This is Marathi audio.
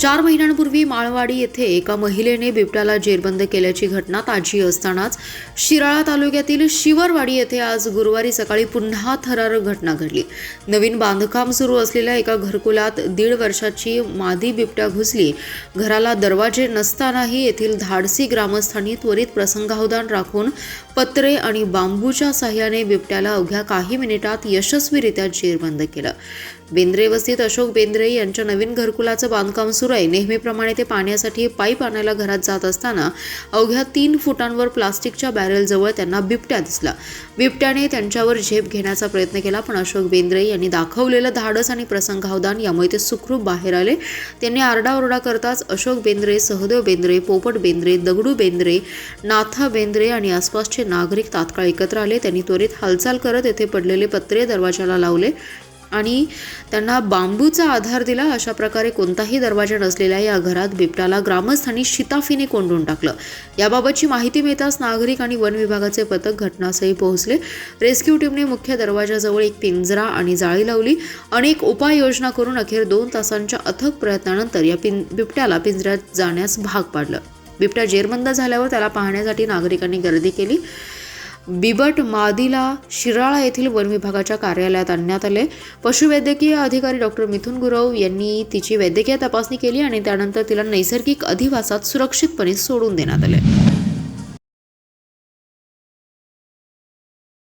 4 महिन्यांपूर्वी माळवाडी येथे एका महिलेने बिबट्याला जेरबंद केल्याची घटना ताजी असतानाच शिराळा तालुक्यातील शिवरवाडी येथे आज गुरुवारी सकाळी पुन्हा थरारक घटना घडली। नवीन बांधकाम सुरू असलेल्या एका घरकुलात 1.5 वर्षाची मादी बिबट्या घुसली। घराला दरवाजे नसतानाही येथील धाडसी ग्रामस्थांनी त्वरित प्रसंगावधान राखून पत्रे आणि बांबूच्या सहाय्याने बिबट्याला अवघ्या काही मिनिटात यशस्वीरित्या जेरबंद केलं। बेंद्रे वस्तीत अशोक बेंद्रे यांच्या नवीन घरकुलाचं बांधकाम सुरू आहे। नेहमीप्रमाणे ते पाण्यासाठी पाईप आणायला घरात जात असताना अवघ्या 3 फुटांवर प्लास्टिकच्या बॅरेलजवळ त्यांना बिबट्या दिसला। बिबट्याने त्यांच्यावर झेप घेण्याचा प्रयत्न केला, पण अशोक बेंद्रे यांनी दाखवलेलं धाडस आणि प्रसंगावधान यामुळे ते सुखरूप बाहेर आले। त्यांनी आरडाओरडा करताच अशोक बेंद्रे, सहदेव बेंद्रे, पोपट बेंद्रे, दगडू बेंद्रे, नाथा बेंद्रे आणि आसपासचे नागरिक तात्काळ एकत्र आले। त्यांनी त्वरित हालचाल करत येथे पडलेले पत्रे दरवाजाला लावले आणि त्यांना बांबूचा आधार दिला। अशा प्रकारे कोणताही दरवाजा नसलेल्या या घरात बिबट्याला ग्रामस्थांनी शिताफीने कोंडून टाकलं। याबाबतची माहिती मिळताच नागरिक आणि वन विभागाचे पथक घटनास्थळी पोहोचले। रेस्क्यू टीमने मुख्य दरवाजाजवळ एक पिंजरा आणि जाळी लावली। अनेक उपाययोजना करून अखेर 2 तासांच्या अथक प्रयत्नानंतर या बिबट्याला पिंजऱ्यात जाण्यास भाग पाडलं। बिबट्या जेरबंद झाल्यावर त्याला पाहण्यासाठी नागरिकांनी गर्दी केली। बिबट मादीला शिराळा येथील वन विभागाच्या कार्यालयात आणण्यात आले। पशुवैद्यकीय अधिकारी डॉक्टर मिथुन गुरव यांनी तिची वैद्यकीय तपासणी केली आणि त्यानंतर तिला नैसर्गिक अधिवासात सुरक्षितपणे सोडून देण्यात आले।